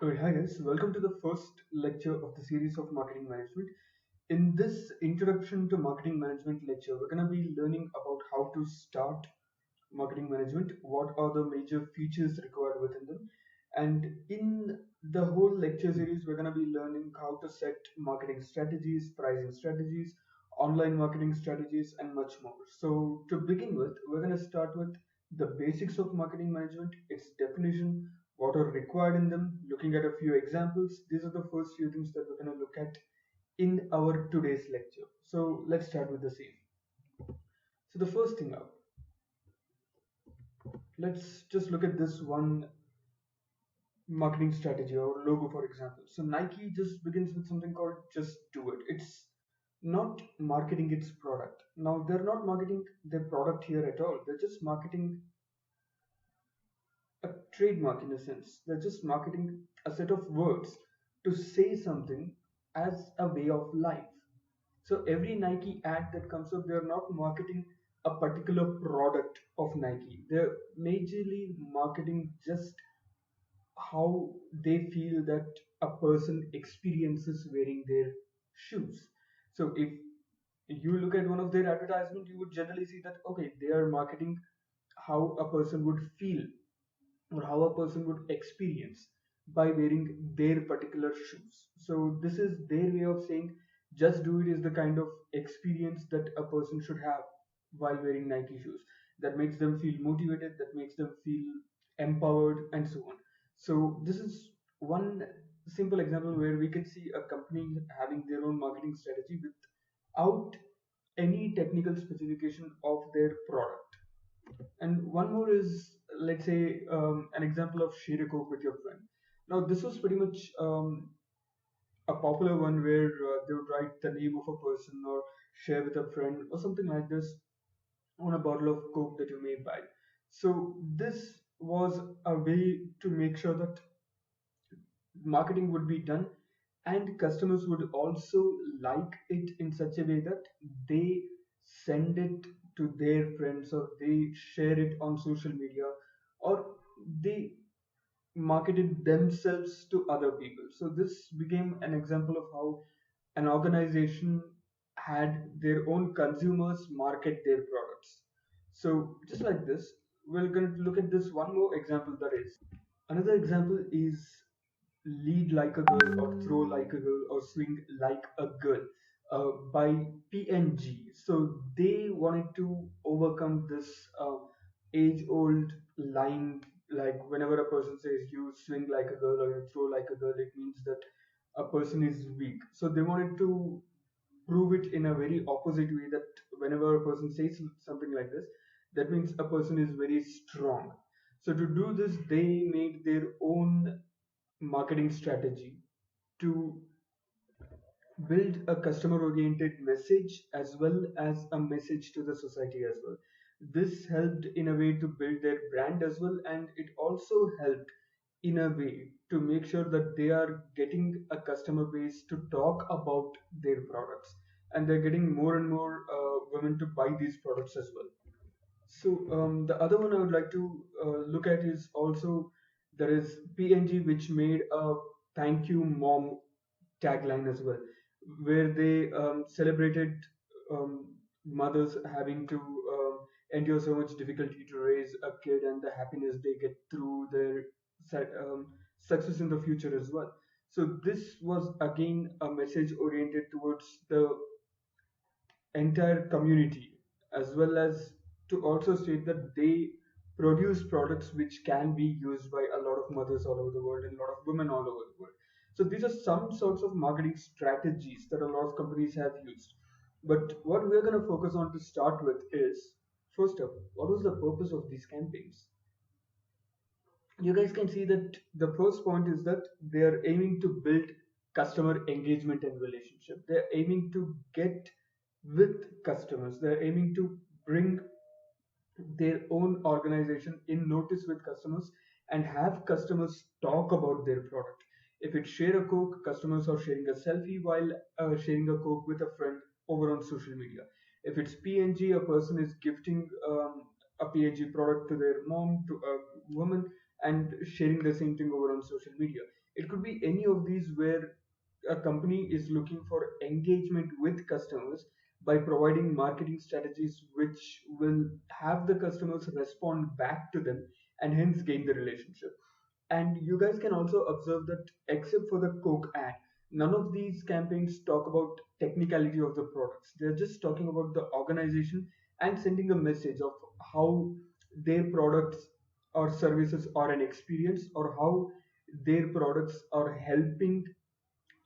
Alright, hi guys, welcome to the first lecture of the series of marketing management. In this introduction to marketing management lecture, we're going to be learning about how to start marketing management, what are the major features required within them, and in the whole lecture series, we're going to be learning how to set marketing strategies, pricing strategies, online marketing strategies, and much more. So, to begin with, we're going to start with the basics of marketing management, its definition, what are required in them, looking at a few examples. These are the first few things that we're going to look at in our today's lecture. So, let's start with the same. So, the first thing up, let's just look at this one marketing strategy or logo, for example. So Nike just begins with something called just do it. It's not marketing its product. Now they're not marketing their product here at all. They're just marketing a trademark in a sense. They're just marketing a set of words to say something as a way of life. So every Nike ad that comes up, they're not marketing a particular product of Nike. They're majorly marketing just how they feel that a person experiences wearing their shoes. So if you look at one of their advertisements, you would generally see that okay, they are marketing how a person would feel or how a person would experience by wearing their particular shoes. So this is their way of saying just do it is the kind of experience that a person should have while wearing Nike shoes. That makes them feel motivated, that makes them feel empowered, and so on. So this is one simple example where we can see a company having their own marketing strategy without any technical specification of their product. And one more is, let's say, an example of share a coke with your friend. Now, this was pretty much a popular one where they would write the name of a person or share with a friend or something like this on a bottle of coke that you may buy. So this was a way to make sure that marketing would be done and customers would also like it in such a way that they send it to their friends or they share it on social media or they market it themselves to other people. So this became an example of how an organization had their own consumers market their products. So just like this, we're going to look at this one more example. That is, another example is lead like a girl or throw like a girl or swing like a girl by PNG. So they wanted to overcome this age old line, like whenever a person says you swing like a girl or you throw like a girl, it means that a person is weak. So they wanted to prove it in a very opposite way, that whenever a person says something like this, that means a person is very strong. So to do this, they made their own marketing strategy to build a customer oriented message as well as a message to the society as well. This helped in a way to build their brand as well, and it also helped in a way to make sure that they are getting a customer base to talk about their products, and they're getting more and more women to buy these products as well. So the other one I would like to look at is also there is PNG, which made a thank you mom tagline as well, where they celebrated um, mothers having to endure so much difficulty to raise a kid and the happiness they get through their success in the future as well. So this was again a message oriented towards the entire community, as well as to also state that they produce products which can be used by a lot of mothers all over the world and a lot of women all over the world. So these are some sorts of marketing strategies that a lot of companies have used. But what we're going to focus on to start with is, first up, what was the purpose of these campaigns? You guys can see that the first point is that they are aiming to build customer engagement and relationship. They're aiming to get with customers. They're aiming to bring their own organization in notice with customers and have customers talk about their product. If it's share a coke, customers are sharing a selfie while sharing a coke with a friend over on social media. If it's PNG, a person is gifting a PNG product to their mom, to a woman, and sharing the same thing over on social media. It could be any of these where a company is looking for engagement with customers by providing marketing strategies which will have the customers respond back to them and hence gain the relationship. And you guys can also observe that except for the Coke ad, none of these campaigns talk about technicality of the products. They're just talking about the organization and sending a message of how their products or services are an experience, or how their products are helping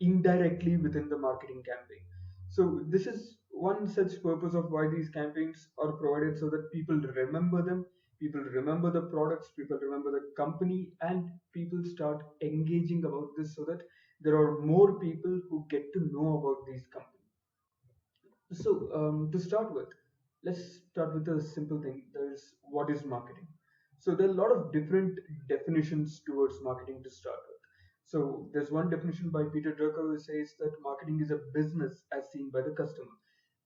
indirectly within the marketing campaign. So this is one such purpose of why these campaigns are provided, so that people remember them, people remember the products, people remember the company, and people start engaging about this, so that there are more people who get to know about these companies. So, to start with, let's start with a simple thing. There's what is marketing. So, there are a lot of different definitions towards marketing to start with. So, there's one definition by Peter Drucker who says that marketing is a business as seen by the customer,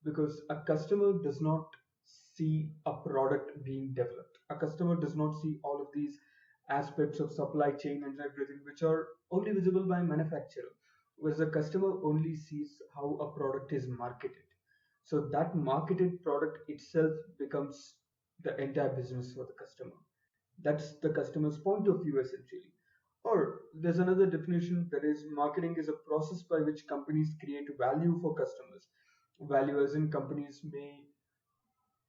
because a customer does not see a product being developed. A customer does not see all of these aspects of supply chain and everything, which are only visible by a manufacturer, whereas the customer only sees how a product is marketed. So that marketed product itself becomes the entire business for the customer. That's the customer's point of view essentially. Or there's another definition, that is marketing is a process by which companies create value for customers. Value as in companies may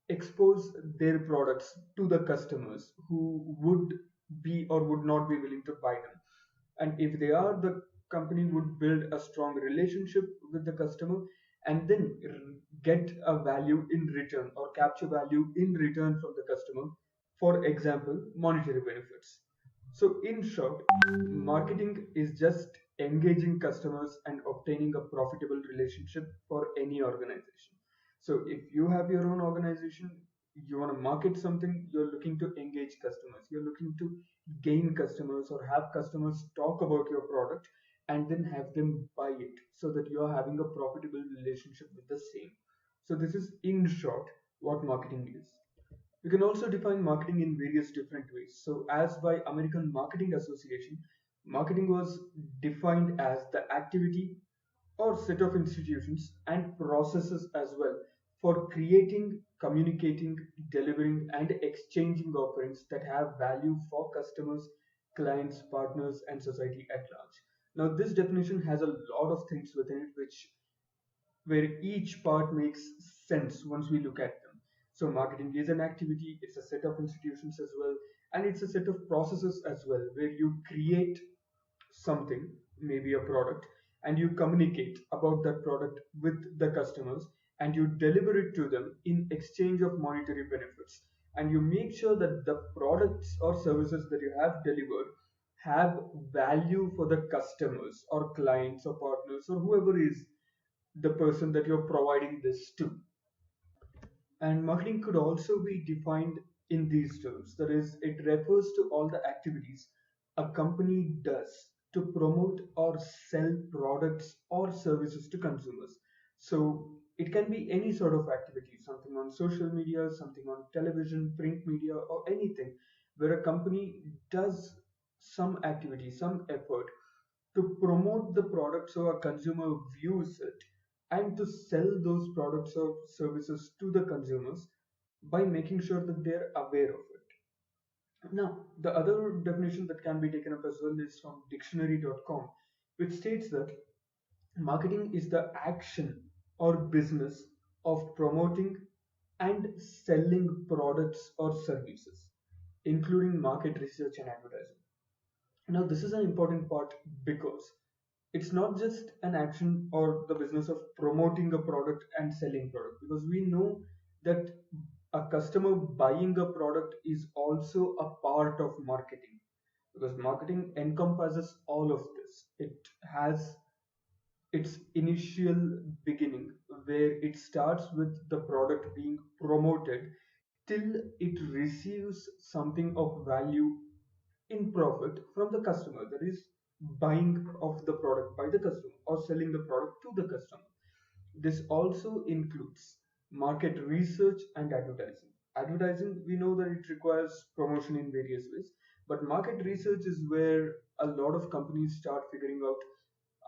expose their products to the customers who would be or would not be willing to buy them. And if they are, the company would build a strong relationship with the customer and then get a value in return, or capture value in return from the customer, for example monetary benefits. So in short, marketing is just engaging customers and obtaining a profitable relationship for any organization. So if you have your own organization, you want to market something, you're looking to engage customers, you're looking to gain customers or have customers talk about your product and then have them buy it, so that you're having a profitable relationship with the same. So this is in short what marketing is. You can also define marketing in various different ways. So as by American Marketing Association, marketing was defined as the activity or set of institutions and processes as well for creating, communicating, delivering, and exchanging offerings that have value for customers, clients, partners, and society at large. Now, this definition has a lot of things within it, which where each part makes sense once we look at them. So, marketing is an activity, it's a set of institutions as well, and it's a set of processes as well, where you create something, maybe a product, and you communicate about that product with the customers, and you deliver it to them in exchange of monetary benefits. And you make sure that the products or services that you have delivered have value for the customers or clients or partners or whoever is the person that you're providing this to. And marketing could also be defined in these terms. That is, it refers to all the activities a company does to promote or sell products or services to consumers. So it can be any sort of activity, something on social media, something on television, print media, or anything where a company does some activity, some effort to promote the product so a consumer views it, and to sell those products or services to the consumers by making sure that they're aware of it. Now, the other definition that can be taken up as well is from dictionary.com, which states that marketing is the action or business of promoting and selling products or services, including market research and advertising. Now, this is an important part because it's not just an action or the business of promoting a product and selling product, because we know that a customer buying a product is also a part of marketing, because marketing encompasses all of this. It has its initial beginning where it starts with the product being promoted till it receives something of value in profit from the customer, that is buying of the product by the customer or selling the product to the customer. This also includes market research and advertising. Advertising, we know that it requires promotion in various ways, But market research is where a lot of companies start figuring out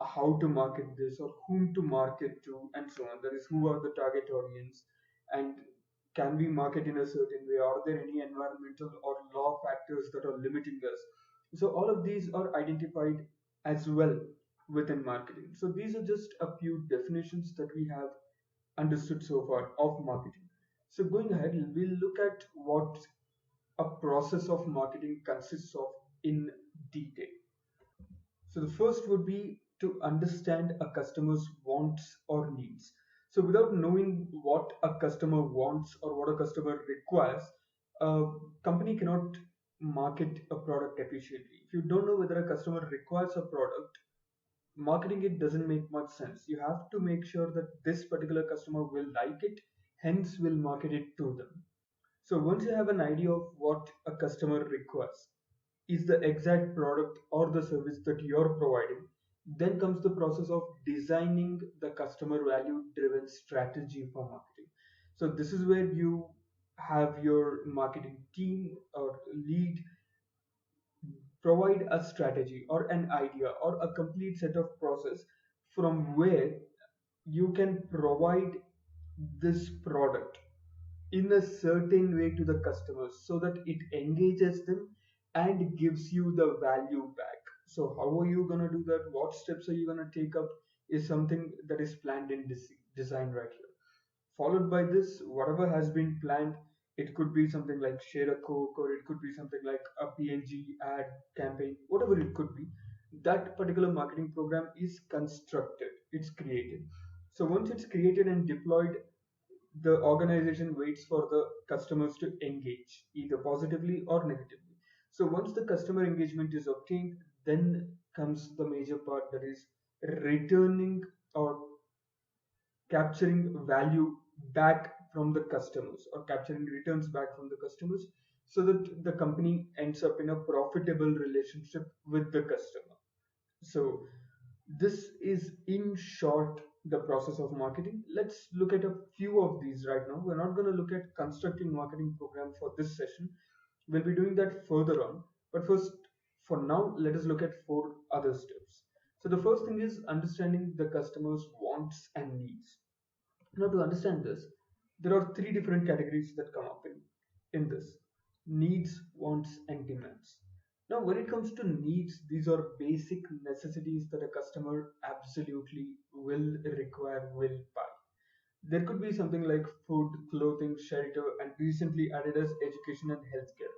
how to market this or whom to market to and so on. That is, who are the target audience, and can we market in a certain way? Are there any environmental or law factors that are limiting us? So all of these are identified as well within marketing. So these are just a few definitions that we have understood so far of marketing. So going ahead, we'll look at what a process of marketing consists of in detail. So the first would be to understand a customer's wants or needs. So without knowing what a customer wants or what a customer requires, a company cannot market a product efficiently. If you don't know whether a customer requires a product, marketing it doesn't make much sense. You have to make sure that this particular customer will like it, hence will market it to them. So once you have an idea of what a customer requires, is the exact product or the service that you're providing, then comes the process of designing the customer value driven strategy for marketing. So this is where you have your marketing team or lead provide a strategy or an idea or a complete set of process from where you can provide this product in a certain way to the customers so that it engages them and gives you the value back. So how are you going to do that? What steps are you going to take up is something that is planned in this design right here. Followed by this, whatever has been planned, it could be something like share a coke, or it could be something like a PNG ad campaign, whatever it could be. That particular marketing program is constructed, it's created. So once it's created and deployed, the organization waits for the customers to engage either positively or negatively. So once the customer engagement is obtained, then comes the major part, that is returning or capturing value back from the customers or capturing returns back from the customers so that the company ends up in a profitable relationship with the customer. So this is in short the process of marketing. Let's look at a few of these right now. We're not going to look at constructing marketing program for this session. We'll be doing that further on. But first, for now, let us look at four other steps. So the first thing is understanding the customer's wants and needs. Now, to understand this, there are three different categories that come up in this: needs, wants, and demands. Now, when it comes to needs, these are basic necessities that a customer absolutely will require, will buy. There could be something like food, clothing, shelter, and recently added as education and healthcare.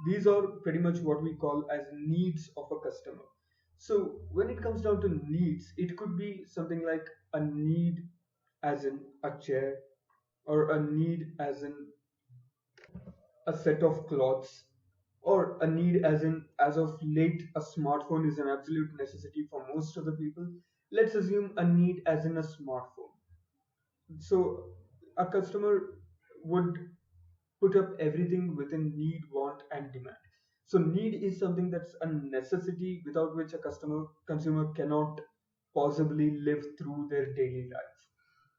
These are pretty much what we call as needs of a customer. So when it comes down to needs, it could be something like a need as in a chair, or a need as in a set of clothes, or a need as in as of late a smartphone is an absolute necessity for most of the people. Let's assume a need as in a smartphone. So a customer would put up everything within need, want, and demand. So need is something that's a necessity without which a customer consumer cannot possibly live through their daily life.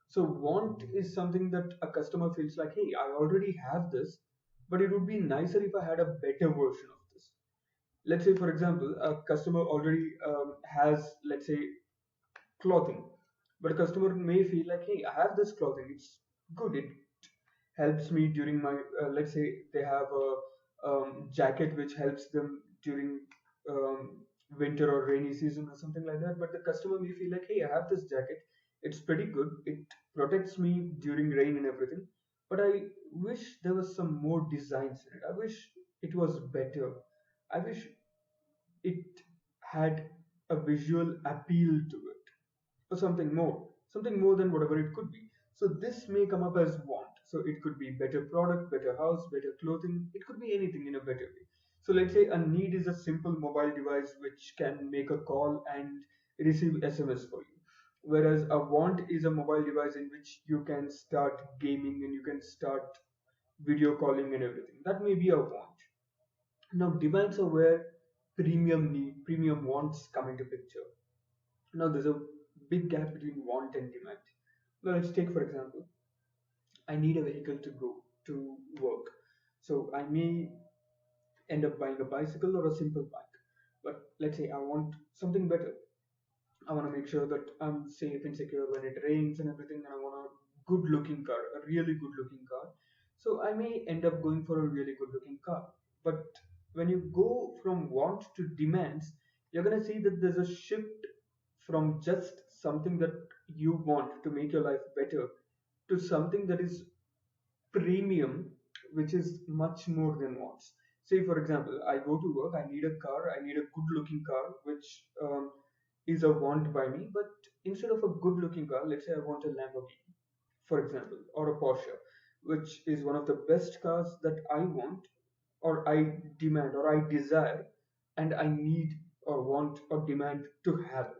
So want is something that a customer feels like, hey, I already have this, but it would be nicer if I had a better version of this. Let's say, for example, a customer already has, let's say, clothing, but a customer may feel like, hey, I have this clothing, it's good, it helps me during my let's say they have a jacket which helps them during winter or rainy season or something like that, but the customer may feel like, hey, I have this jacket, it's pretty good, it protects me during rain and everything, but I wish there was some more designs in it, I wish it was better, I wish it had a visual appeal to it, or something more than whatever it could be. So this may come up as want. So it could be better product, better house, better clothing. It could be anything in a better way. So let's say a need is a simple mobile device which can make a call and receive SMS for you. Whereas a want is a mobile device in which you can start gaming and you can start video calling and everything. That may be a want. Now demands are where premium need, premium wants come into picture. Now there's a big gap between want and demand. Now let's take for example, I need a vehicle to go to work. So I may end up buying a bicycle or a simple bike. But let's say I want something better. I want to make sure that I'm safe and secure when it rains and everything, and I want a good looking car, a really good looking car. So I may end up going for a really good looking car. But when you go from want to demands, you're going to see that there's a shift from just something that you want to make your life better to something that is premium, which is much more than wants. Say, for example, I go to work, I need a car, I need a good looking car, which is a want by me. But instead of a good looking car, let's say I want a Lamborghini, for example, or a Porsche, which is one of the best cars that I want, or I demand, or I desire, and I need, or want, or demand to have it.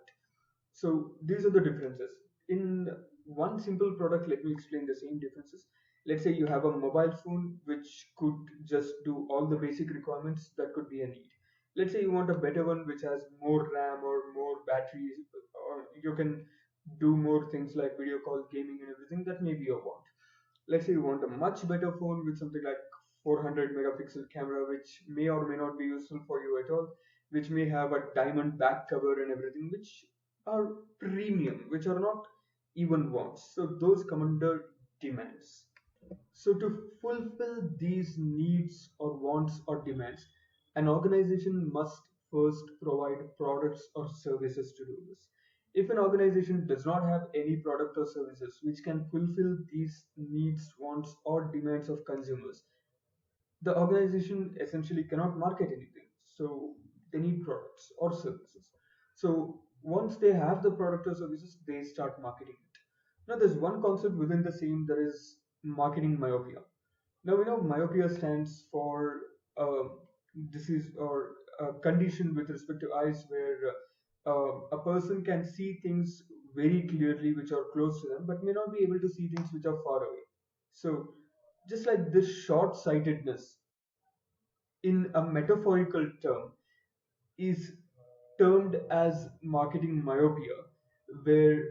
So these are the differences. In one simple product, let me explain the same differences. Let's say you have a mobile phone which could just do all the basic requirements, that could be a need. Let's say you want a better one which has more RAM or more batteries, or you can do more things like video call, gaming, and everything, that may be your want. Let's say you want a much better phone with something like 400 megapixel camera, which may or may not be useful for you at all, which may have a diamond back cover and everything, which are premium, which are not even wants. So those come under demands. So to fulfill these needs or wants or demands, an organization must first provide products or services to do this. If an organization does not have any product or services which can fulfill these needs, wants, or demands of consumers, the organization essentially cannot market anything. So they need products or services. So once they have the product or services, they start marketing it. Now there's one concept within the same, that is marketing myopia. Now we know myopia stands for a disease or a condition with respect to eyes where a person can see things very clearly which are close to them, but may not be able to see things which are far away. So just like this short sightedness in a metaphorical term is termed as marketing myopia, where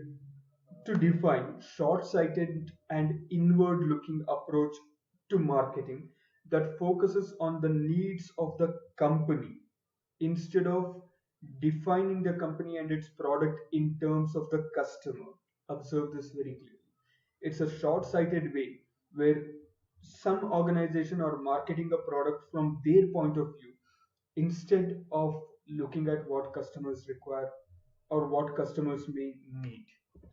to define short-sighted and inward-looking approach to marketing that focuses on the needs of the company instead of defining the company and its product in terms of the customer. Observe this very clearly. It's a short-sighted way where some organization are marketing a product from their point of view instead of looking at what customers require or what customers may need.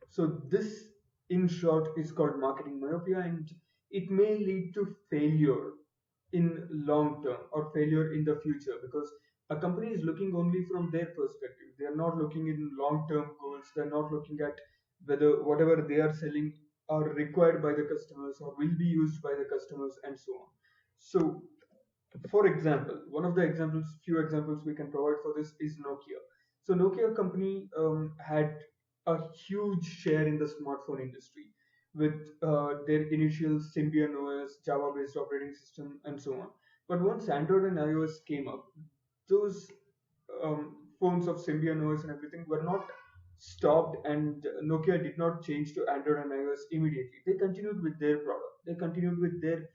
So this, in short, is called marketing myopia, and it may lead to failure in long term or failure in the future, because a company is looking only from their perspective. They are not looking in long term goals. They're not looking at whether whatever they are selling are required by the customers or will be used by the customers and so on. So for example, one of the few examples we can provide for this is Nokia. So Nokia company had a huge share in the smartphone industry with their initial Symbian OS, Java-based operating system, and so on. But once Android and iOS came up, those phones of Symbian OS and everything were not stopped, and Nokia did not change to Android and iOS immediately. They continued with their product. They continued with their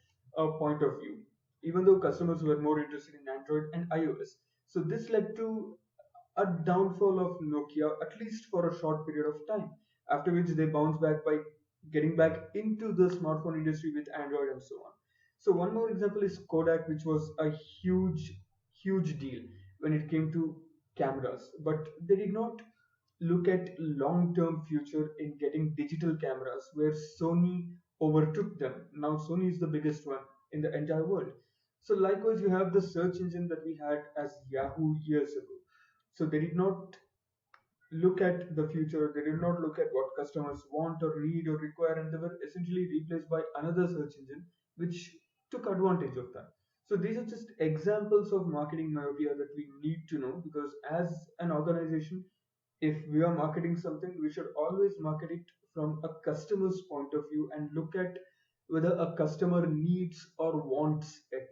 point of view, even though customers were more interested in Android and iOS. So this led to a downfall of Nokia, at least for a short period of time, after which they bounced back by getting back into the smartphone industry with Android and so on. So one more example is Kodak, which was a huge deal when it came to cameras, but they did not look at long-term future in getting digital cameras, where Sony overtook them. Now Sony is the biggest one in the entire world. So likewise, you have the search engine that we had as Yahoo years ago. So they did not look at the future, they did not look at what customers want or need or require, and they were essentially replaced by another search engine which took advantage of that. So these are just examples of marketing myopia that we need to know, because as an organization, if we are marketing something, we should always market it from a customer's point of view and look at whether a customer needs or wants it.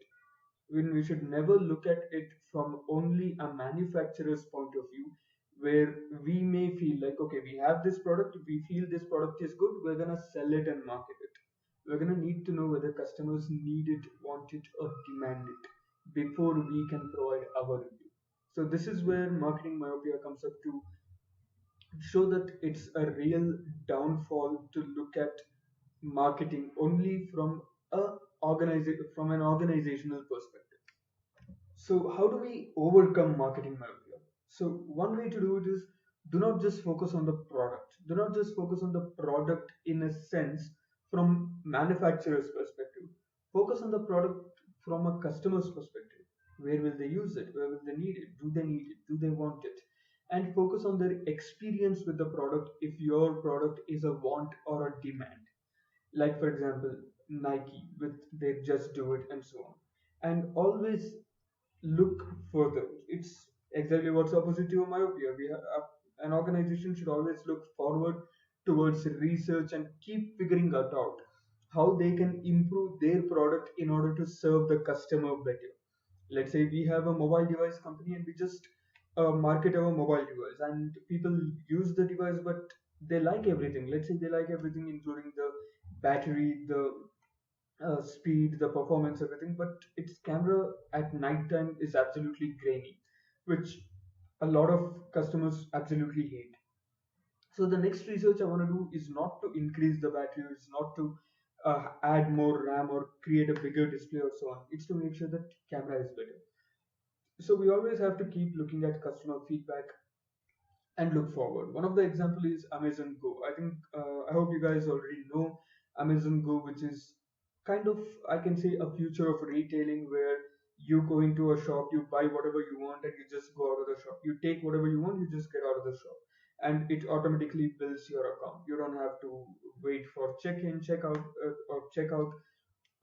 When we should never look at it from only a manufacturer's point of view, where we may feel like, okay, we have this product, we feel this product is good, we're gonna sell it and market it. We're gonna need to know whether customers need it, want it, or demand it. before we can provide our review. So this is where marketing myopia comes up to show that it's a real downfall to look at marketing only from a from an organizational perspective. So how do we overcome marketing myopia? So one way to do it is, do not just focus on the product. Do not just focus on the product in a sense from manufacturer's perspective. Focus on the product from a customer's perspective. Where will they use it? Where will they need it? Do they need it? Do they want it? And focus on their experience with the product if your product is a want or a demand. Like for example, Nike with their Just Do It and so on. And always look further. It's exactly what's opposite to myopia. An organization should always look forward towards research and keep figuring it out how they can improve their product in order to serve the customer better. Let's say we have a mobile device company and we just market our mobile device, and people use the device, but they like everything. Let's say they like everything, including the battery, the speed, the performance, everything, but its camera at night time is absolutely grainy, which a lot of customers absolutely hate. So the next research I want to do is not to increase the battery, it's not to add more RAM or create a bigger display or so on. It's to make sure that camera is better. So we always have to keep looking at customer feedback and look forward. One of the example is Amazon Go. I think I hope you guys already know Amazon Go, which is kind of, I can say, a future of retailing where you go into a shop, you buy whatever you want, and you just go out of the shop. You take whatever you want, you just get out of the shop, and it automatically bills your account. You don't have to wait for check-in, check-out, or check-out,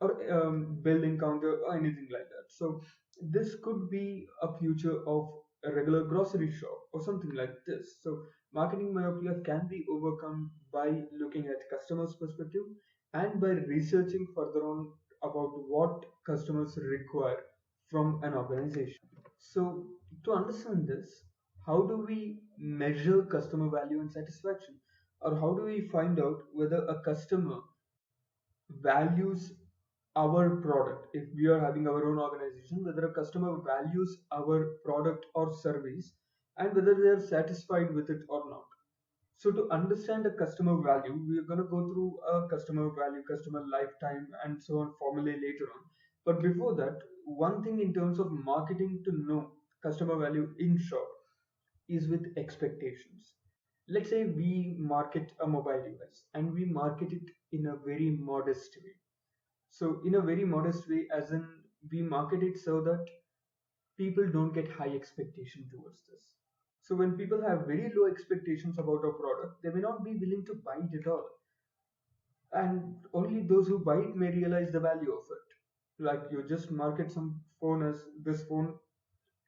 or bill encounter or anything like that. So this could be a future of a regular grocery shop or something like this. So marketing myopia can be overcome by looking at customers' perspective and by researching further on about what customers require from an organization. So to understand this, how do we measure customer value and satisfaction? Or how do we find out whether a customer values our product? If we are having our own organization, whether a customer values our product or service and whether they are satisfied with it or not. So to understand a customer value, we are going to go through a customer value, customer lifetime, and so on formula later on. But before that, one thing in terms of marketing to know customer value in short is with expectations. Let's say we market a mobile device and we market it in a very modest way. So in a very modest way, as in we market it so that people don't get high expectation towards this. So when people have very low expectations about a product, they may not be willing to buy it at all. And only those who buy it may realize the value of it. Like you just market some phone as this phone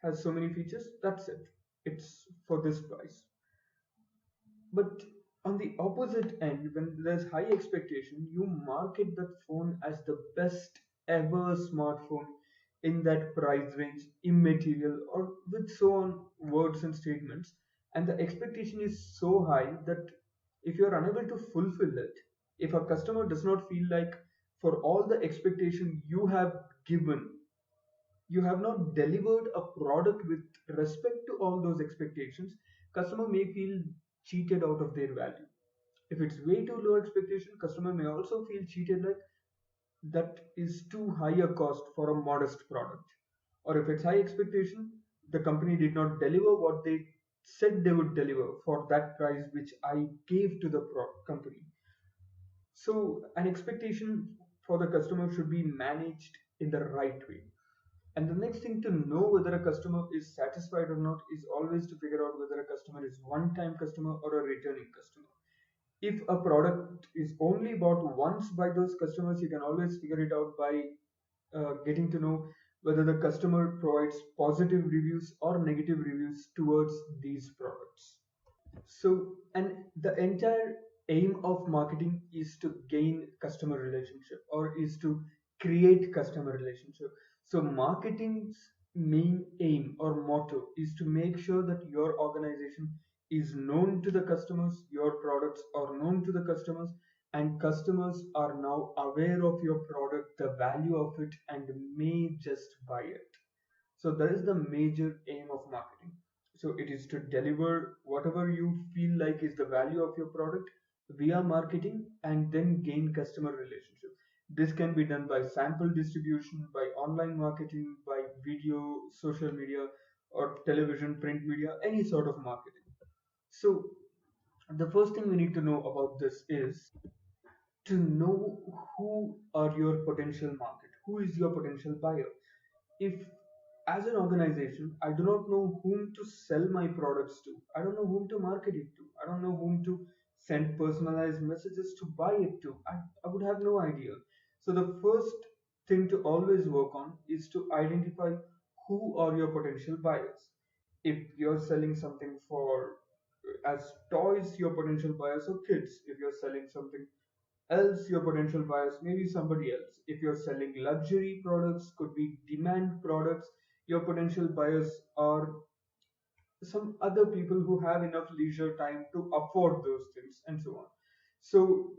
has so many features, that's it. It's for this price. But on the opposite end, when there's high expectation, you market that phone as the best ever smartphone in that price range, immaterial, or with so on words and statements. And the expectation is so high that if you're unable to fulfill it, if a customer does not feel like for all the expectation you have given, you have not delivered a product with respect to all those expectations, customer may feel cheated out of their value. If it's way too low expectation, customer may also feel cheated, like that is too high a cost for a modest product. Or if it's high expectation, the company did not deliver what they said they would deliver for that price which I gave to the company. So an expectation for the customer should be managed in the right way. And the next thing to know whether a customer is satisfied or not is always to figure out whether a customer is one-time customer or a returning customer. If a product is only bought once by those customers, you can always figure it out by getting to know whether the customer provides positive reviews or negative reviews towards these products. So, and the entire aim of marketing is to gain customer relationship or is to create customer relationship. So, marketing's main aim or motto is to make sure that your organization is known to the customers, your products are known to the customers, and customers are now aware of your product, the value of it, and may just buy it. So that is the major aim of marketing. So it is to deliver whatever you feel like is the value of your product via marketing and then gain customer relationship. This can be done by sample distribution, by online marketing, by video, social media, or television, print media, any sort of marketing. So the first thing we need to know about this is to know who are your potential market, who is your potential buyer. If as an organization I do not know whom to sell my products to, I don't know whom to market it to, I don't know whom to send personalized messages to buy it to, I would have no idea. So the first thing to always work on is to identify who are your potential buyers. If you're selling something for as toys, your potential buyers are kids. If you're selling something else, your potential buyers may be somebody else. If you're selling luxury products, could be demand products, your potential buyers are some other people who have enough leisure time to afford those things and so on. So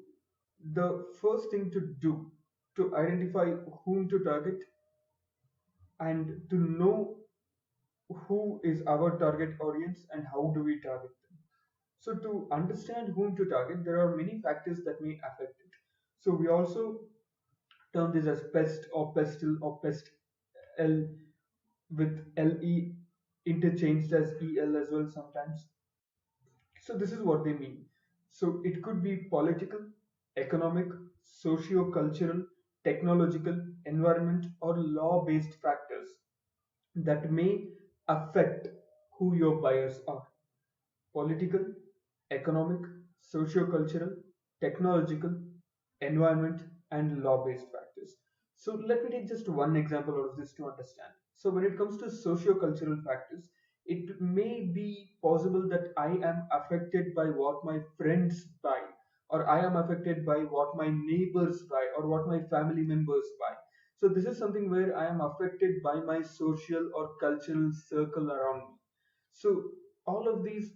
the first thing to do to identify whom to target and to know who is our target audience and how do we target them. So to understand whom to target, there are many factors that may affect it. So we also term this as pest or pestle or pest L with LE interchanged as EL as well sometimes. So this is what they mean. So it could be political, economic, socio-cultural, technological, environment, or law-based factors that may affect who your buyers are. Political, economic, socio-cultural, technological, environment, and law-based factors. So let me take just one example out of this to understand. So when it comes to socio-cultural factors, it may be possible that I am affected by what my friends buy, or I am affected by what my neighbors buy, or what my family members buy. So this is something where I am affected by my social or cultural circle around me. So all of these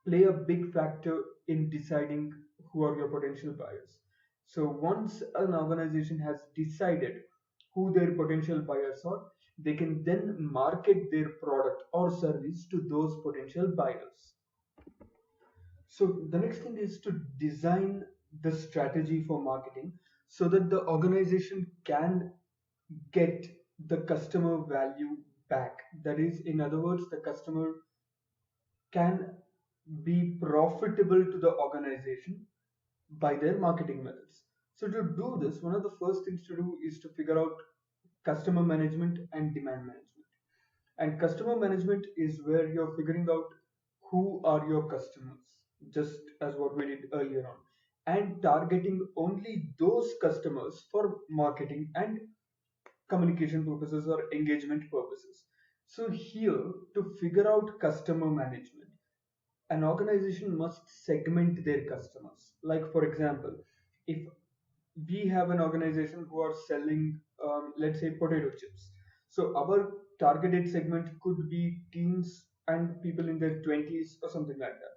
play a big factor in deciding who are your potential buyers. So once an organization has decided who their potential buyers are, they can then market their product or service to those potential buyers. So the next thing is to design the strategy for marketing so that the organization can get the customer value back. That is, in other words, the customer can be profitable to the organization by their marketing methods. So to do this, one of the first things to do is to figure out customer management and demand management. And customer management is where you're figuring out who are your customers, just as what we did earlier on, and targeting only those customers for marketing and communication purposes or engagement purposes. So here, to figure out customer management, an organization must segment their customers. Like, for example, if we have an organization who are selling, let's say, potato chips, so our targeted segment could be teens and people in their 20s or something like that.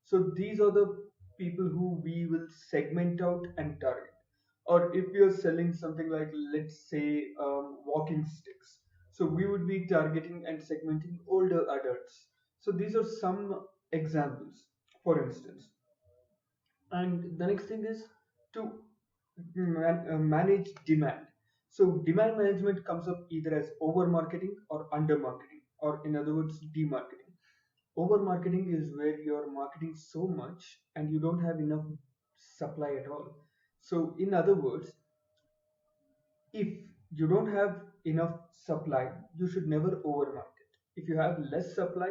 So these are the people who we will segment out and target. Or if we are selling something like, let's say, walking sticks, so we would be targeting and segmenting older adults. So these are some examples, for instance. And the next thing is to manage demand. So demand management comes up either as over marketing or under marketing, or in other words, demarketing. Over marketing is where you're marketing so much and you don't have enough supply at all. So in other words, if you don't have enough supply, you should never over market. If you have less supply,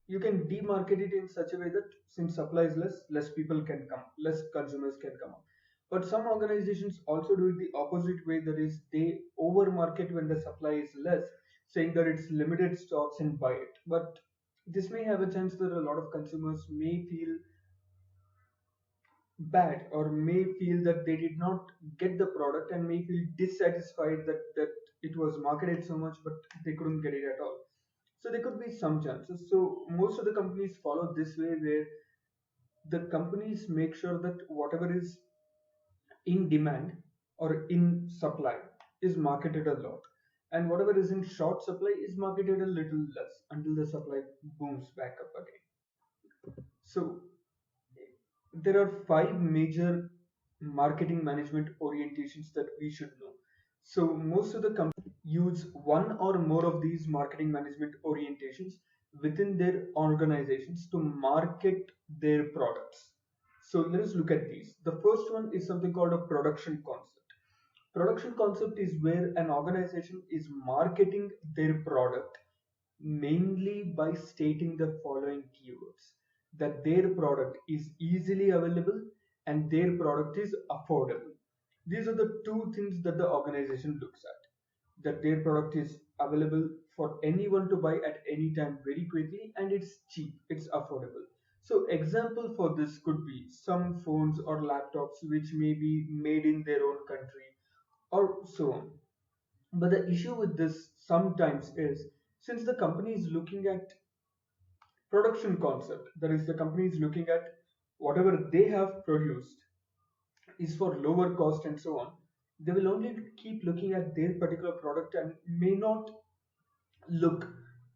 you can demarket it in such a way that since supply is less, less people can come, less consumers can come up. But some organizations also do it the opposite way, that is, they over market when the supply is less, saying that it's limited stocks and buy it. But this may have a chance that a lot of consumers may feel bad or may feel that they did not get the product and may feel dissatisfied that it was marketed so much but they couldn't get it at all. So there could be some chances. So most of the companies follow this way, where the companies make sure that whatever is in demand or in supply is marketed a lot, and whatever is in short supply is marketed a little less until the supply booms back up again. So there are five major marketing management orientations that we should know. So most of the companies use one or more of these marketing management orientations within their organizations to market their products. So let us look at these. The first one is something called a production concept. Production concept is where an organization is marketing their product mainly by stating the following keywords: that their product is easily available and their product is affordable. These are the two things that the organization looks at: that their product is available for anyone to buy at any time very quickly, and it's cheap, it's affordable. So example for this could be some phones or laptops which may be made in their own country or so on. But the issue with this sometimes is, since the company is looking at production concept, that is, the company is looking at whatever they have produced is for lower cost and so on, they will only keep looking at their particular product and may not look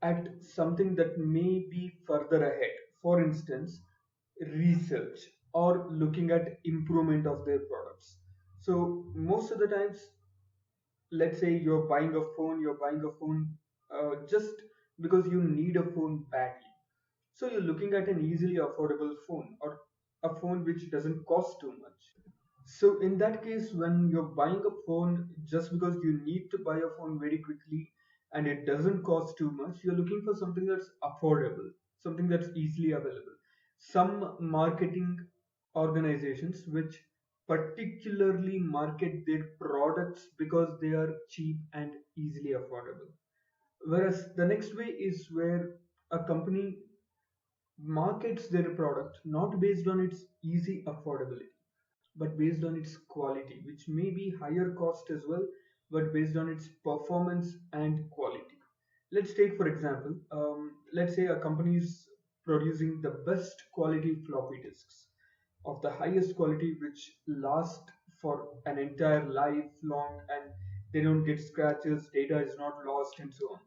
at something that may be further ahead. For instance, research or looking at improvement of their products. So most of the times, let's say you're buying a phone just because you need a phone badly. So you're looking at an easily affordable phone or a phone which doesn't cost too much. So in that case, when you're buying a phone just because you need to buy a phone very quickly and it doesn't cost too much, you're looking for something that's affordable, something that's easily available. Some marketing organizations which particularly market their products because they are cheap and easily affordable. Whereas the next way is where a company markets their product not based on its easy affordability but based on its quality, which may be higher cost as well, but based on its performance and quality. Let's take, for example, let's say a company is producing the best quality floppy disks of the highest quality, which last for an entire life long and they don't get scratches, data is not lost, and so on.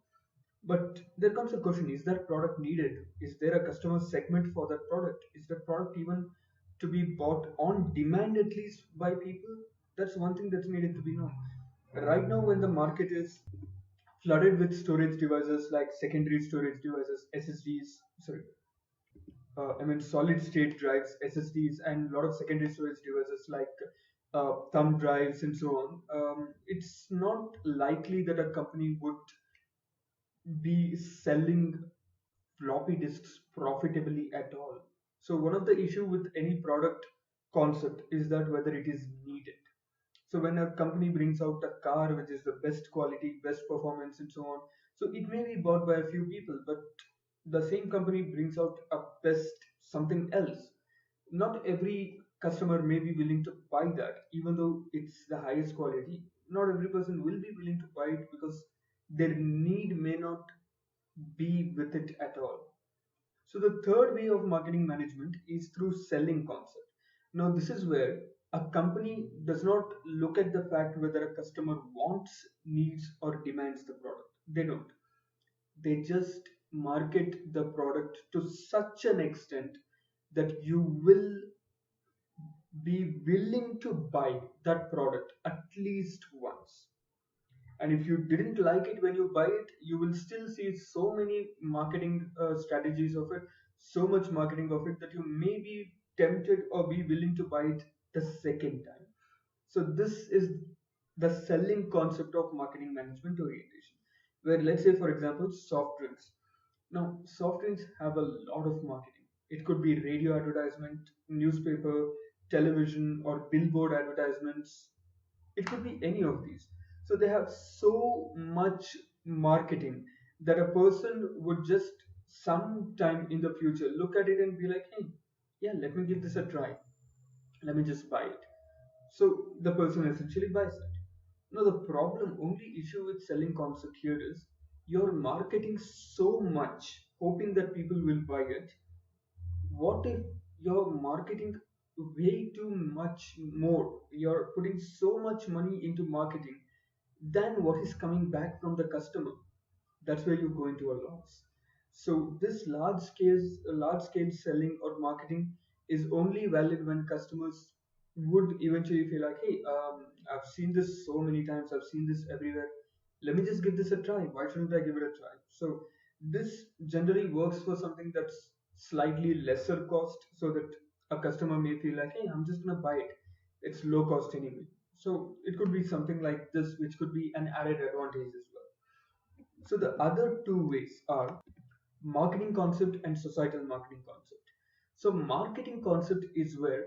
But there comes a question: is that product needed? Is there a customer segment for that product? Is that product even to be bought on demand at least by people? That's one thing that's needed to be known. Right now, when the market is flooded with storage devices like secondary storage devices, SSDs, sorry, I mean solid state drives, SSDs, and a lot of secondary storage devices like thumb drives and so on, it's not likely that a company would be selling floppy disks profitably at all. So one of the issue with any product concept is that whether it is needed. So when a company brings out a car which is the best quality, best performance, and so on, so it may be bought by a few people, but the same company brings out a best something else. Not every customer may be willing to buy that, even though it's the highest quality. Not every person will be willing to buy it because their need may not be with it at all. So the third way of marketing management is through selling concept. Now this is where a company does not look at the fact whether a customer wants, needs or demands the product. They don't. They just market the product to such an extent that you will be willing to buy that product at least once. And if you didn't like it when you buy it, you will still see so many marketing strategies of it, so much marketing of it, that you may be tempted or be willing to buy it the second time. So this is the selling concept of marketing management orientation, where let's say for example soft drinks. Now soft drinks have a lot of marketing. It could be radio advertisement, newspaper, television or billboard advertisements. It could be any of these. So they have so much marketing that a person would just sometime in the future look at it and be like, hey, yeah, let me give this a try. Let me just buy it. So the person essentially buys it. Now the problem, only issue with selling concept here is you're marketing so much, hoping that people will buy it. What if you're marketing way too much more? You're putting so much money into marketing than what is coming back from the customer, that's where you go into a loss. So this large scale selling or marketing is only valid when customers would eventually feel like, hey, I've seen this so many times, I've seen this everywhere, let me just give this a try, why shouldn't I give it a try? So this generally works for something that's slightly lesser cost, so that a customer may feel like, hey, I'm just gonna buy it, it's low cost anyway. So it could be something like this, which could be an added advantage as well. So the other two ways are marketing concept and societal marketing concept. So marketing concept is where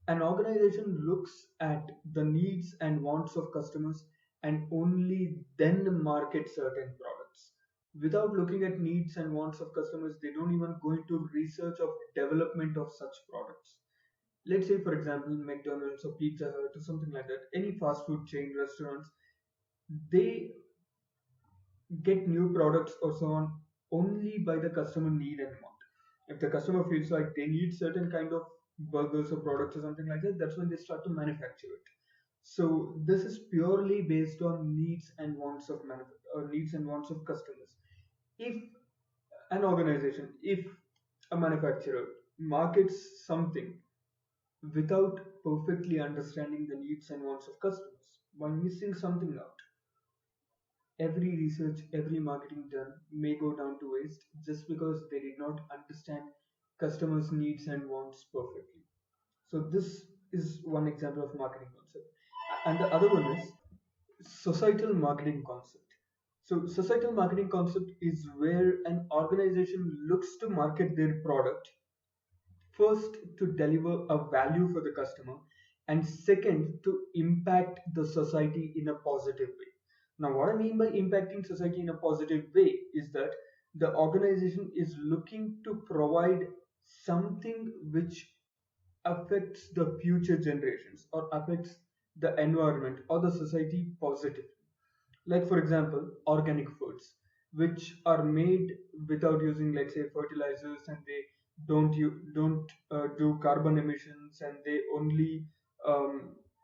an organization looks at the needs and wants of customers and only then market certain products. Without looking at needs and wants of customers, they don't even go into research of development of such products. Let's say, for example, McDonald's or Pizza Hut or something like that, any fast food chain restaurants, they get new products or so on only by the customer need and want. If the customer feels like they need certain kind of burgers or products or something like that, that's when they start to manufacture it. So this is purely based on needs and wants of needs and wants of customers. If an organization, if a manufacturer markets something without perfectly understanding the needs and wants of customers, by missing something out, every research, every marketing done may go down to waste just because they did not understand customers' needs and wants perfectly. So this is one example of marketing concept. And the other one is societal marketing concept. So societal marketing concept is where an organization looks to market their product first to deliver a value for the customer, and second to impact the society in a positive way. Now what I mean by impacting society in a positive way is that the organization is looking to provide something which affects the future generations or affects the environment or the society positively. Like for example, organic foods which are made without using, let's say, fertilizers, and they don't do carbon emissions, and they only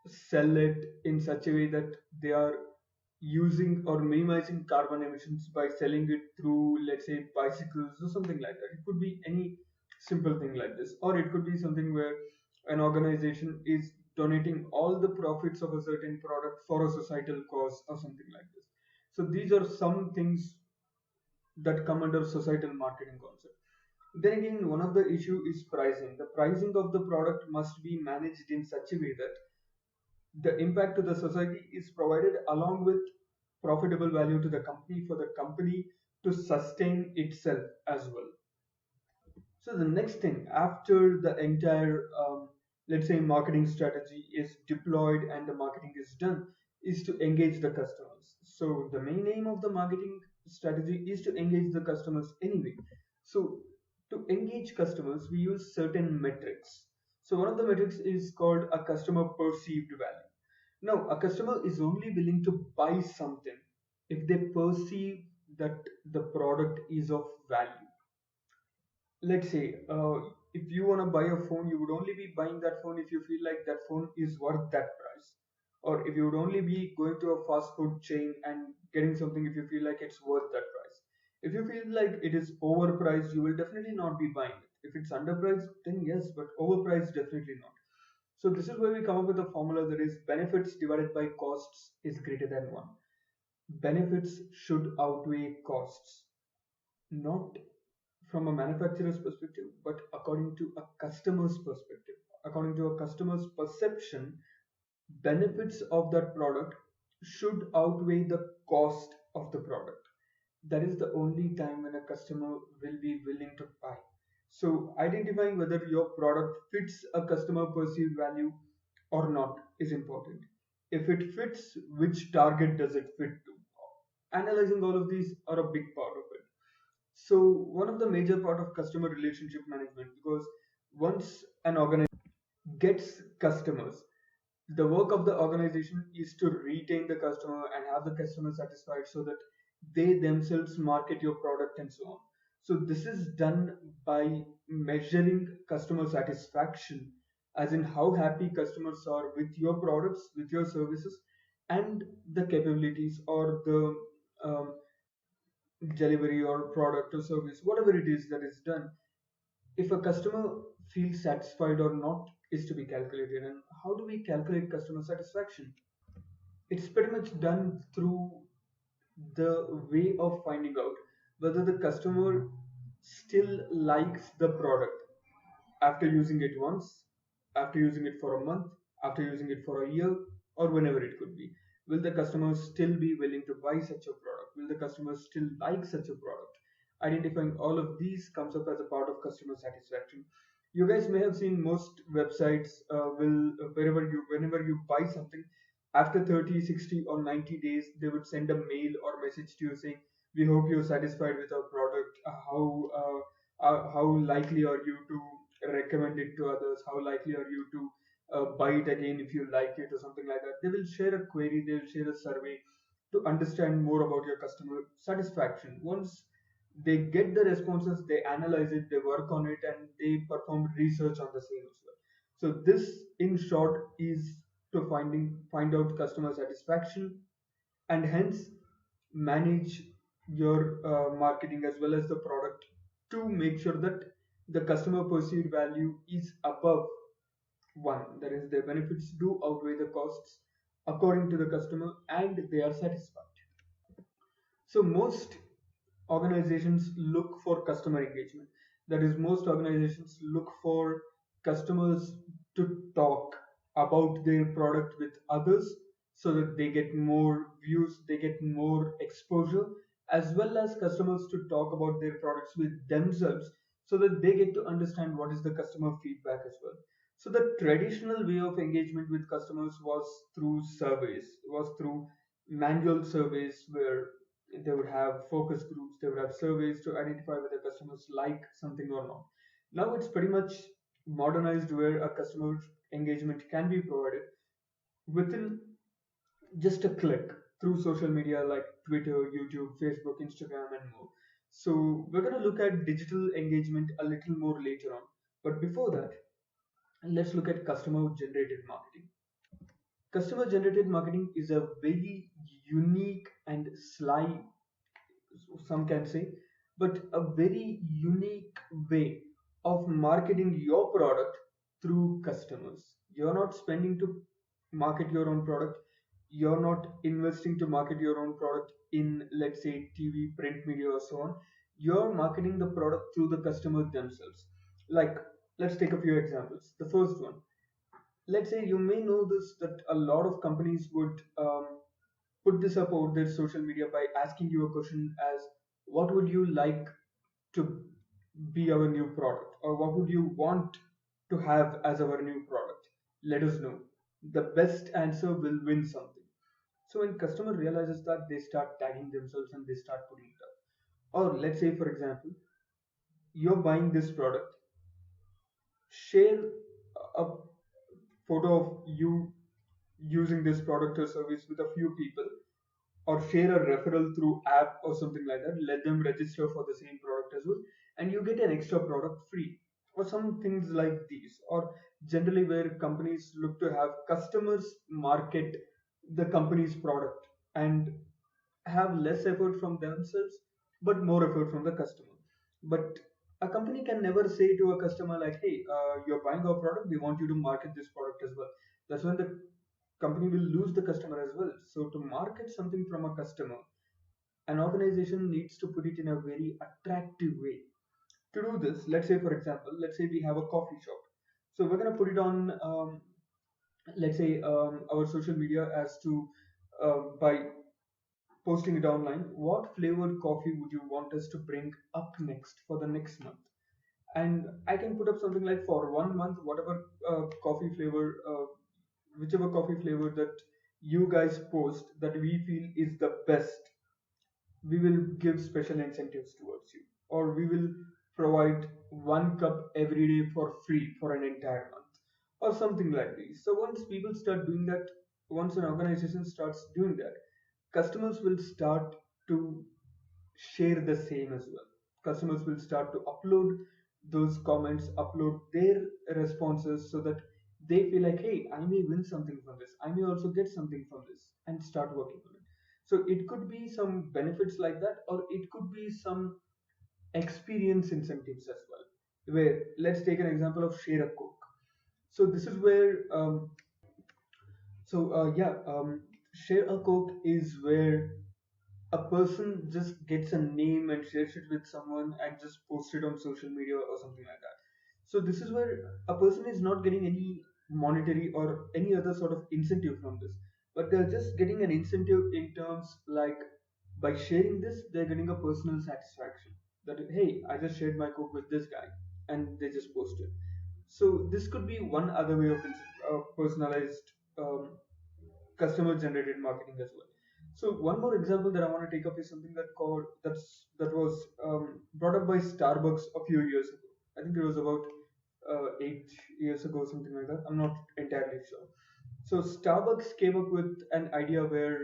sell it in such a way that they are using or minimizing carbon emissions by selling it through, let's say, bicycles or something like that. It could be any simple thing like this, or it could be something where an organization is donating all the profits of a certain product for a societal cause or something like this. So these are some things that come under societal marketing concept. Then again, one of the issue is pricing. The pricing of the product must be managed in such a way that the impact to the society is provided along with profitable value to the company for the company to sustain itself as well. So the next thing after the entire, let's say, marketing strategy is deployed and the marketing is done, is to engage the customers. So the main aim of the marketing strategy is to engage the customers anyway. So to engage customers, we use certain metrics. So one of the metrics is called a customer perceived value. Now, a customer is only willing to buy something if they perceive that the product is of value. Let's say, if you want to buy a phone, you would only be buying that phone if you feel like that phone is worth that price, or if you would only be going to a fast food chain and getting something if you feel like it's worth that price. If you feel like it is overpriced, you will definitely not be buying it. If it's underpriced, then yes, but overpriced, definitely not. So this is where we come up with a formula that is benefits divided by costs is greater than 1. Benefits should outweigh costs, not from a manufacturer's perspective, but according to a customer's perspective. According to a customer's perception, benefits of that product should outweigh the cost of the product. That is the only time when a customer will be willing to buy. So, identifying whether your product fits a customer perceived value or not is important. If it fits, which target does it fit to? Analyzing all of these are a big part of it. So one of the major part of customer relationship management, because once an organization gets customers, the work of the organization is to retain the customer and have the customer satisfied so that they themselves market your product and so on. So this is done by measuring customer satisfaction, as in how happy customers are with your products, with your services, and the capabilities or the um, delivery or product or service, whatever it is that is done, if a customer feels satisfied or not is to be calculated. And how do we calculate customer satisfaction? It's pretty much done through the way of finding out whether the customer still likes the product after using it once, after using it for a month, after using it for a year, or whenever it could be. Will the customer still be willing to buy such a product? Will the customer still like such a product? Identifying all of these comes up as a part of customer satisfaction. You guys may have seen most websites will whenever you buy something, after 30, 60, or 90 days, they would send a mail or message to you saying, "We hope you're satisfied with our product. How likely are you to recommend it to others? How likely are you to buy it again if you like it," or something like that? They will share a query, they will share a survey to understand more about your customer satisfaction. Once they get the responses, they analyze it, they work on it, and they perform research on the same as well. So this, in short, is to find out customer satisfaction, and hence manage your marketing as well as the product to make sure that the customer perceived value is above one. That is, the benefits do outweigh the costs according to the customer and they are satisfied. So most organizations look for customer engagement. That is, most organizations look for customers to talk about their product with others so that they get more views, they get more exposure, as well as customers to talk about their products with themselves so that they get to understand what is the customer feedback as well. So the traditional way of engagement with customers was through surveys, was through manual surveys where they would have focus groups, they would have surveys to identify whether customers like something or not. Now it's pretty much modernized where a customer engagement can be provided within just a click through social media like Twitter, YouTube, Facebook, Instagram, and more. So we're going to look at digital engagement a little more later on. But before that, let's look at customer generated marketing. Customer generated marketing is a very unique and sly, some can say, but a very unique way of marketing your product through customers. You're not spending to market your own product, you're not investing to market your own product in, let's say, TV, print media, or so on. You're marketing the product through the customer themselves. Like, let's take a few examples. The first one, let's say you may know this, that a lot of companies would put this up out their social media by asking you a question as, what would you like to be our new product, or what would you want to have as our new product? Let us know. The best answer will win something. So when customer realizes that, they start tagging themselves and they start putting it up. Or let's say, for example, you're buying this product, share a photo of you using this product or service with a few people, or share a referral through app or something like that. Let them register for the same product as well, and you get an extra product free, or some things like these. Or generally where companies look to have customers market the company's product and have less effort from themselves but more effort from the customer. But a company can never say to a customer like, "Hey, you're buying our product, we want you to market this product as well." That's when the company will lose the customer as well. So to market something from a customer, an organization needs to put it in a very attractive way. To do this, let's say, for example, let's say we have a coffee shop. So we're going to put it on, let's say, our social media as to, by posting it online, what flavored coffee would you want us to bring up next for the next month? And I can put up something like, for 1 month, whatever coffee flavor, whichever coffee flavor that you guys post that we feel is the best, we will give special incentives towards you, or we will provide 1 cup every day for free for an entire month, or something like this. So once people start doing that, once an organization starts doing that, customers will start to share the same as well. Customers will start to upload those comments, upload their responses, so that they feel like, hey, I may win something from this, I may also get something from this, and start working on it. So it could be some benefits like that, or it could be some experience incentives as well. Where, let's take an example of share a coke. So this is where share a coke is where a person just gets a name and shares it with someone and just posts it on social media or something like that. So this is where a person is not getting any monetary or any other sort of incentive from this, but they're just getting an incentive in terms like, by sharing this, they're getting a personal satisfaction that, hey, I just shared my coke with this guy, and they just post it. So this could be one other way of personalized customer generated marketing as well. So one more example that I want to take up is something that was brought up by Starbucks a few years ago. I think it was about 8 years ago, something like that. I'm not entirely sure. So Starbucks came up with an idea where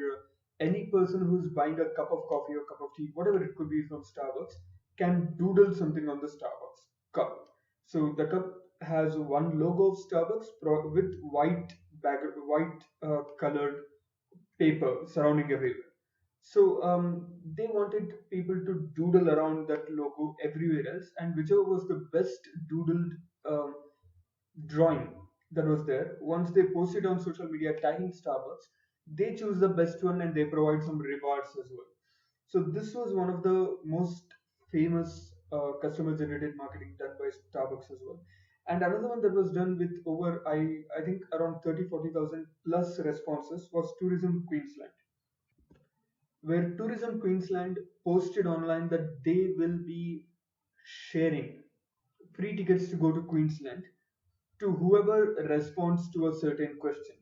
any person who's buying a cup of coffee or cup of tea, whatever it could be from Starbucks, can doodle something on the Starbucks cup. So the cup has one logo of Starbucks with white colored paper surrounding everywhere. So they wanted people to doodle around that logo everywhere else, and whichever was the best doodled um, drawing that was there, once they post it on social media tagging Starbucks, they choose the best one and they provide some rewards as well. So this was one of the most famous customer generated marketing done by Starbucks as well. And another one that was done with over I think around 30-40,000 plus responses was Tourism Queensland, where Tourism Queensland posted online that they will be sharing free tickets to go to Queensland to whoever responds to a certain question.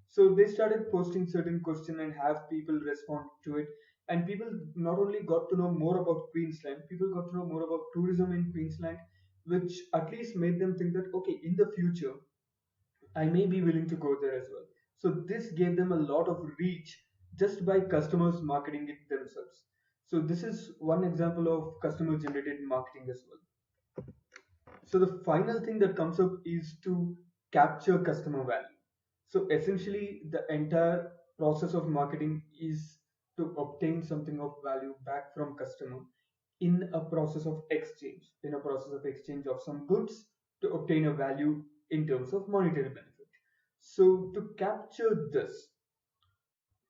So they started posting certain question and have people respond to it. And people not only got to know more about Queensland, people got to know more about tourism in Queensland, which at least made them think that, okay, in the future, I may be willing to go there as well. So this gave them a lot of reach just by customers marketing it themselves. So this is one example of customer generated marketing as well. So the final thing that comes up is to capture customer value. So essentially, the entire process of marketing is to obtain something of value back from customer in a process of exchange, in a process of exchange of some goods to obtain a value in terms of monetary benefit. So to capture this,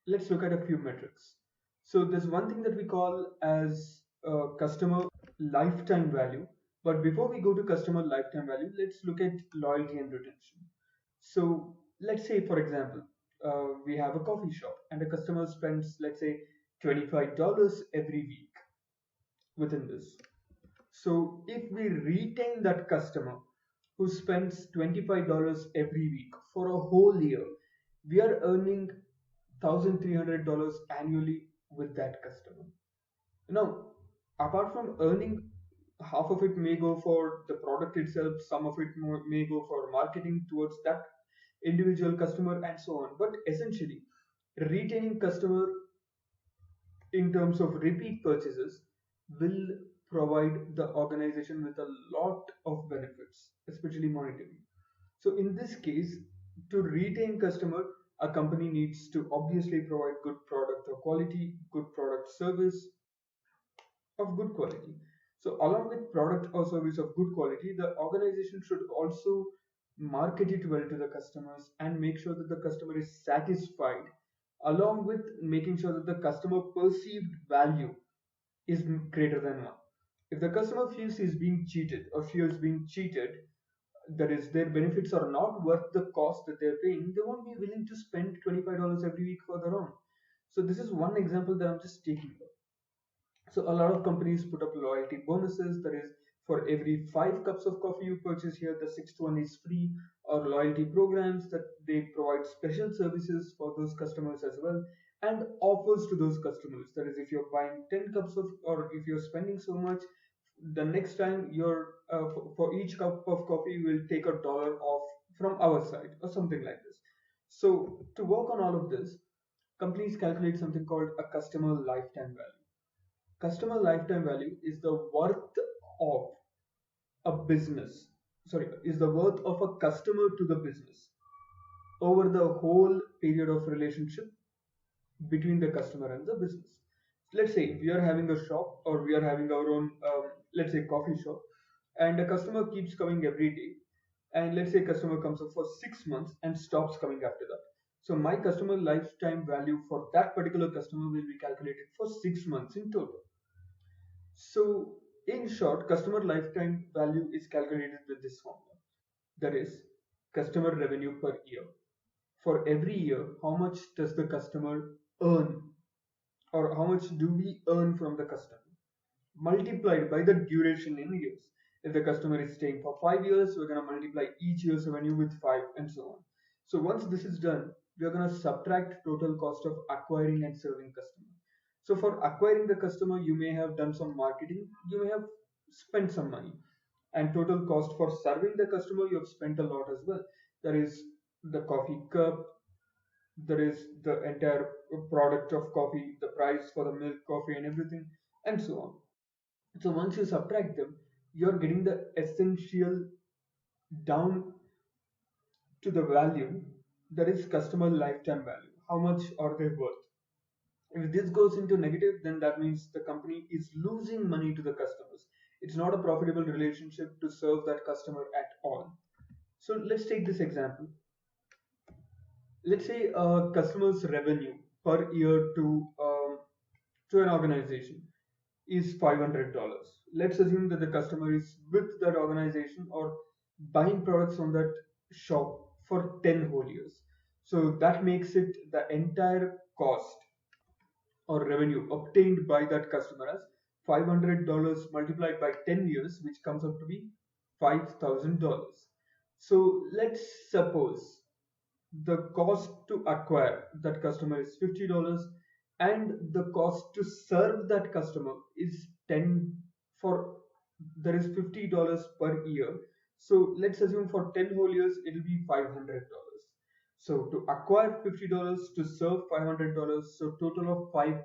let's look at a few metrics. So there's one thing that we call as customer lifetime value. But before we go to customer lifetime value, let's look at loyalty and retention. So let's say, for example, we have a coffee shop and a customer spends, let's say, $25 every week within this. So if we retain that customer who spends $25 every week for a whole year, we are earning $1,300 annually with that customer. Now, apart from earning, half of it may go for the product itself, some of it may go for marketing towards that individual customer, and so on. But essentially, retaining customer in terms of repeat purchases will provide the organization with a lot of benefits, especially monetary. So in this case, to retain customer, a company needs to obviously provide good product or quality, good product service of good quality. So along with product or service of good quality, the organization should also market it well to the customers and make sure that the customer is satisfied, along with making sure that the customer perceived value is greater than one. If the customer feels he's being cheated or fears being cheated, that is, their benefits are not worth the cost that they're paying, they won't be willing to spend $25 every week further on. So this is one example that I'm just taking. So a lot of companies put up loyalty bonuses. That is, for every 5 cups of coffee you purchase here, the sixth one is free. Or loyalty programs that they provide special services for those customers as well, and offers to those customers. That is, if you're buying 10 cups of, or if you're spending so much, the next time you're for each cup of coffee, we'll take $1 off from our side, or something like this. So to work on all of this, companies calculate something called a customer lifetime value. Customer lifetime value is the worth of a business, sorry, is the worth of a customer to the business. over the whole period of relationship between the customer and the business. Let's say we are having a shop or we are having our own, let's say, coffee shop, and a customer keeps coming every day. And let's say customer comes up for 6 months and stops coming after that. So my customer lifetime value for that particular customer will be calculated for 6 months in total. So in short, customer lifetime value is calculated with this formula. That is customer revenue per year. For every year, how much does the customer earn, or how much do we earn from the customer, multiplied by the duration in years. If the customer is staying for 5 years, we're going to multiply each year's revenue with 5 and so on. So once this is done, we're going to subtract total cost of acquiring and serving customer. So for acquiring the customer, you may have done some marketing, you may have spent some money, and total cost for serving the customer, you have spent a lot as well. There is the coffee cup, there is the entire product of coffee, the price for the milk, coffee, and everything, and so on. So once you subtract them, you're getting the essential down to the value, that is customer lifetime value. How much are they worth? If this goes into negative, then that means the company is losing money to the customers. It's not a profitable relationship to serve that customer at all. So let's take this example. Let's say a customer's revenue per year to an organization is $500. Let's assume that the customer is with that organization or buying products from that shop for 10 whole years. So that makes it the entire cost or revenue obtained by that customer as $500 multiplied by 10 years, which comes up to be $5,000. So let's suppose the cost to acquire that customer is $50 and the cost to serve that customer is 10 for there is $50 per year. So let's assume for 10 whole years it will be $500. So to acquire $50, to serve $500, so total of $550.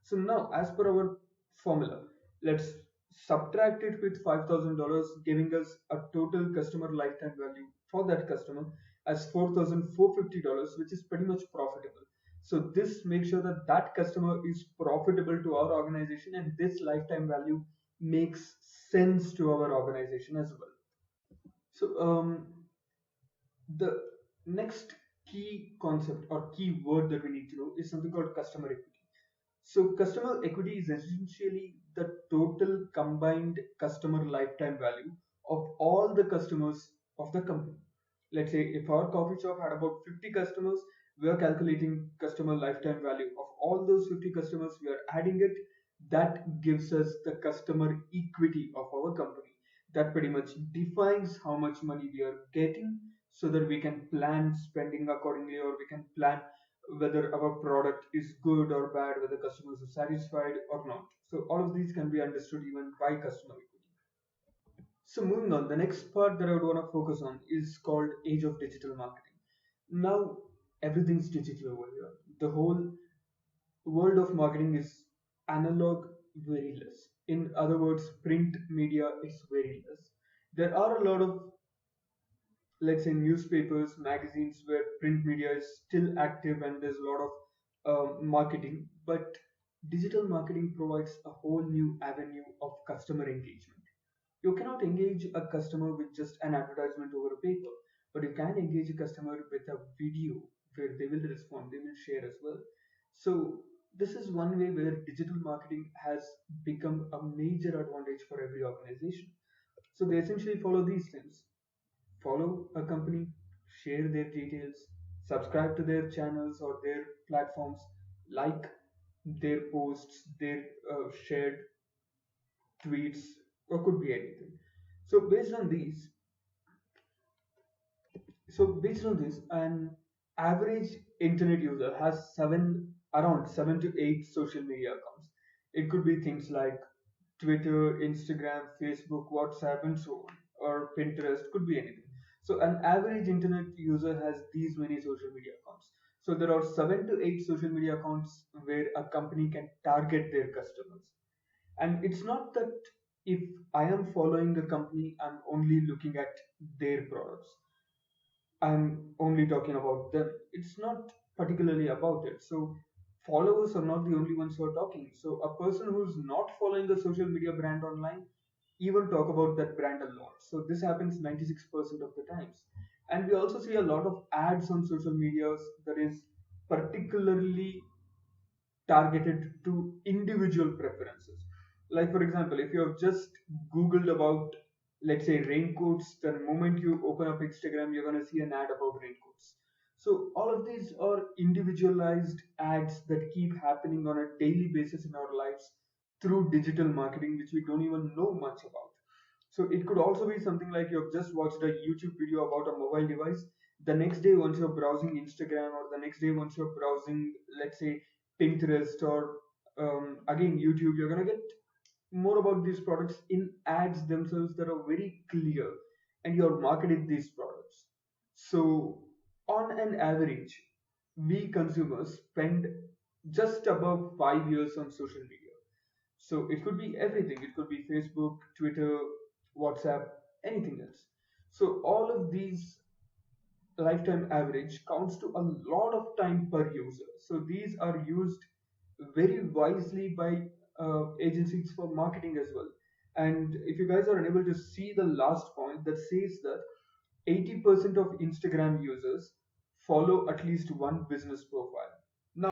So now, as per our formula, let's subtract it with $5,000, giving us a total customer lifetime value for that customer as $4,450, which is pretty much profitable. So this makes sure that that customer is profitable to our organization, and this lifetime value makes sense to our organization as well. So the next key concept or key word that we need to know is something called customer equity. So customer equity is essentially the total combined customer lifetime value of all the customers of the company. Let's say if our coffee shop had about 50 customers, we are calculating customer lifetime value of all those 50 customers, we are adding it. That gives us the customer equity of our company. That pretty much defines how much money we are getting so that we can plan spending accordingly, or we can plan whether our product is good or bad, whether customers are satisfied or not. So all of these can be understood even by customer equity. So moving on, the next part that I would want to focus on is called age of digital marketing. Now everything's digital over here. The whole world of marketing is analog, very less. In other words, print media is very less. There are a lot of, let's say, newspapers, magazines where print media is still active and there's a lot of marketing, but digital marketing provides a whole new avenue of customer engagement. You cannot engage a customer with just an advertisement over a paper, but you can engage a customer with a video where they will respond, they will share as well. So this is one way where digital marketing has become a major advantage for every organization. So they essentially follow these things: follow a company, share their details, subscribe to their channels or their platforms, like their posts, their shared tweets, or could be anything. So based on these, an average internet user has around 7 to 8 social media accounts. It could be things like Twitter, Instagram, Facebook, WhatsApp, and so on, or Pinterest, could be anything. So an average internet user has these many social media accounts. So there are 7 to 8 social media accounts where a company can target their customers. And it's not that if I am following a company, I'm only looking at their products. I'm only talking about them. It's not particularly about it. So followers are not the only ones who are talking. So a person who's not following a social media brand online even talk about that brand a lot. So this happens 96% of the times. And we also see a lot of ads on social medias that is particularly targeted to individual preferences. Like, for example, if you have just Googled about, let's say, raincoats, the moment you open up Instagram, you're going to see an ad about raincoats. So, all of these are individualized ads that keep happening on a daily basis in our lives through digital marketing, which we don't even know much about. So, it could also be something like you've just watched a YouTube video about a mobile device. The next day, once you're browsing Instagram, or the next day, once you're browsing, let's say, Pinterest, or again YouTube, you're gonna get more about these products in ads themselves that are very clear, and you're marketing these products. So on an average, we consumers spend just above 5 years on social media. So it could be everything. It could be Facebook, Twitter, WhatsApp, anything else. So all of these lifetime average counts to a lot of time per user. So these are used very wisely by agencies for marketing as well. And if you guys are unable to see the last point that says that 80% of Instagram users follow at least one business profile. Now,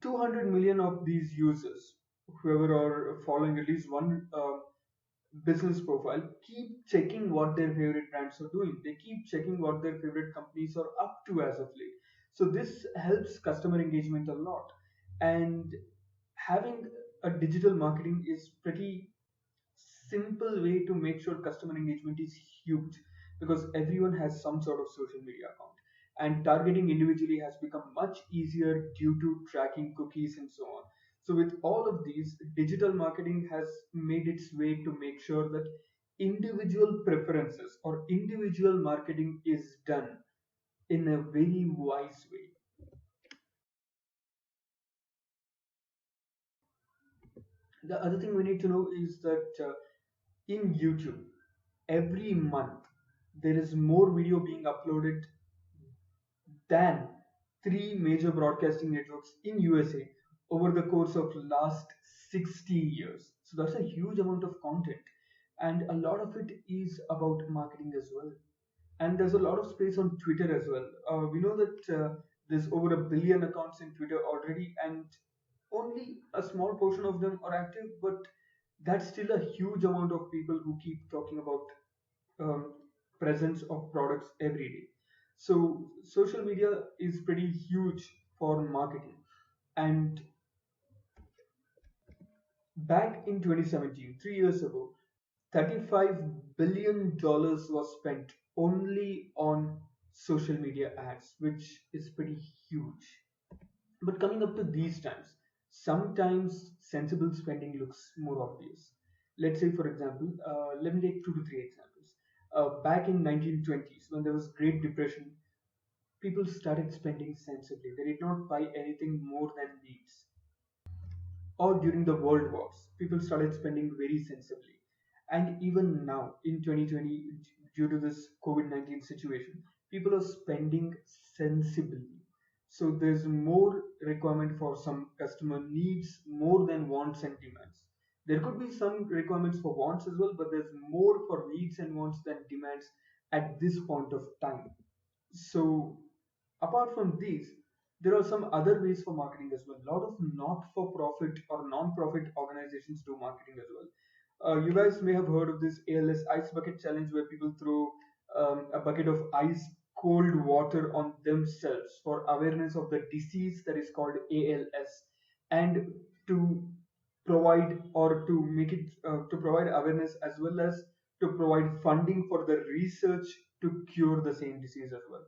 200 million of these users, whoever are following at least one business profile, keep checking what their favorite brands are doing. They keep checking what their favorite companies are up to as of late. So this helps customer engagement a lot. And having a digital marketing is pretty simple way to make sure customer engagement is huge, because everyone has some sort of social media account, and targeting individually has become much easier due to tracking cookies and so on. So with all of these, digital marketing has made its way to make sure that individual preferences or individual marketing is done in a very wise way. The other thing we need to know is that in YouTube, every month there is more video being uploaded than three major broadcasting networks in USA over the course of last 60 years. So that's a huge amount of content, and a lot of it is about marketing as well. And there's a lot of space on Twitter as well. We know that there's over a billion accounts in Twitter already, and only a small portion of them are active, but that's still a huge amount of people who keep talking about um, presence of products every day. So social media is pretty huge for marketing. And back in 2017, 3 years ago, $35 billion was spent only on social media ads, which is pretty huge. But coming up to these times, sometimes sensible spending looks more obvious. Let's say, for example, let me take two to three examples. Back in 1920s, when there was Great Depression, people started spending sensibly. They did not buy anything more than needs. Or during the world wars, people started spending very sensibly. And even now, in 2020, due to this COVID-19 situation, people are spending sensibly. So there's more requirement for some customer needs more than wants and demands. There could be some requirements for wants as well, but there's more for needs and wants than demands at this point of time. So apart from these, there are some other ways for marketing as well. A lot of not-for-profit or non-profit organizations do marketing as well. You guys may have heard of this ALS Ice Bucket Challenge, where people throw a bucket of ice cold water on themselves for awareness of the disease that is called ALS, and to provide or to make it to provide awareness, as well as to provide funding for the research to cure the same disease as well.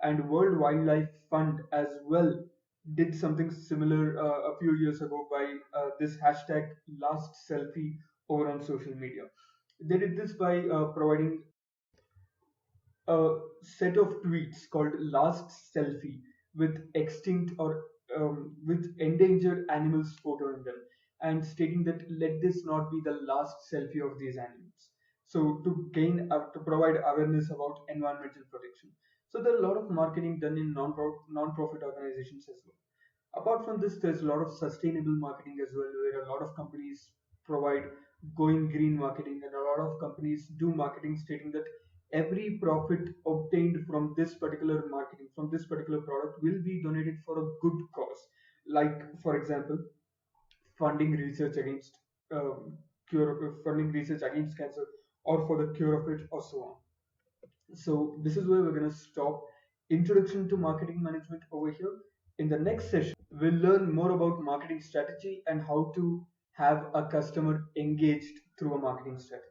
And World Wildlife Fund as well did something similar a few years ago by this hashtag last selfie over on social media. They did this by providing a set of tweets called last selfie with extinct or with endangered animals photo in them, and stating that let this not be the last selfie of these animals. So to provide awareness about environmental protection. So there are a lot of marketing done in non-profit organizations as well. Apart from this, there's a lot of sustainable marketing as well, where a lot of companies provide going green marketing, and a lot of companies do marketing stating that every profit obtained from this particular marketing, from this particular product, will be donated for a good cause. Like, for example, funding research against funding research against cancer, or for the cure of it, or so on. So this is where we're going to stop introduction to marketing management over here. In the next session, we'll learn more about marketing strategy and how to have a customer engaged through a marketing strategy.